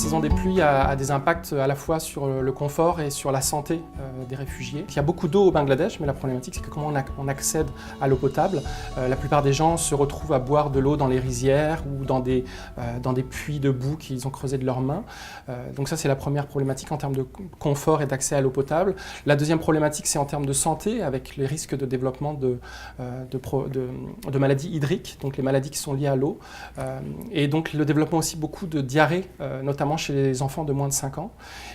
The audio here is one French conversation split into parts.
saison des pluies a des impacts à la fois sur le confort et sur la santé des réfugiés. Il y a beaucoup d'eau au Bangladesh, mais la problématique c'est que comment on accède à l'eau potable. La plupart des gens se retrouvent à boire de l'eau dans les rizières ou dans des puits de boue qu'ils ont creusés de leurs mains. Donc ça c'est la première problématique en termes de confort et d'accès à l'eau potable. La deuxième problématique c'est en termes de santé, avec les risques de développement de maladies hydriques, donc les maladies qui sont liées à l'eau. Et donc le développement aussi beaucoup de diarrhée, notamment chez les enfants de moins de 5 ans.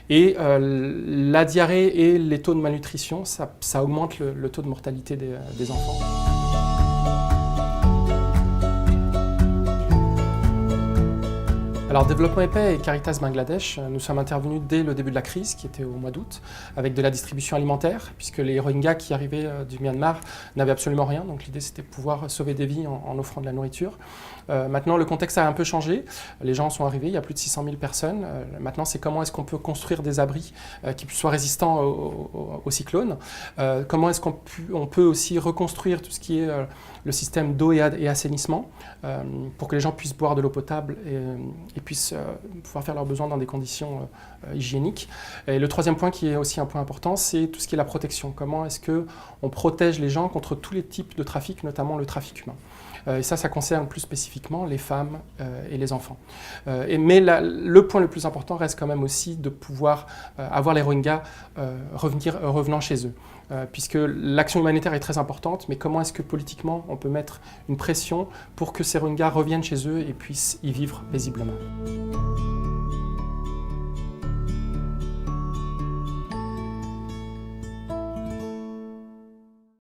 Et la diarrhée et les taux de malnutrition, ça augmente le taux de mortalité des enfants. Alors Développement et Paix et Caritas Bangladesh, nous sommes intervenus dès le début de la crise, qui était au mois d'août, avec de la distribution alimentaire, puisque les Rohingyas qui arrivaient du Myanmar n'avaient absolument rien, donc l'idée c'était de pouvoir sauver des vies en offrant de la nourriture. Maintenant le contexte a un peu changé, les gens sont arrivés, il y a plus de 600 000 personnes, maintenant c'est comment est-ce qu'on peut construire des abris qui soient résistants aux cyclones, comment est-ce qu'on peut aussi reconstruire tout ce qui est le système d'eau et assainissement, pour que les gens puissent boire de l'eau potable et puissent pouvoir faire leurs besoins dans des conditions hygiéniques. Et le troisième point qui est aussi un point important, c'est tout ce qui est la protection. Comment est-ce qu'on protège les gens contre tous les types de trafic, notamment le trafic humain. Et ça concerne plus spécifiquement les femmes et les enfants. Mais le point le plus important reste quand même aussi de pouvoir avoir les Rohingyas revenant chez eux. Puisque l'action humanitaire est très importante, mais comment est-ce que politiquement on peut mettre une pression pour que ces Rohingyas reviennent chez eux et puissent y vivre paisiblement.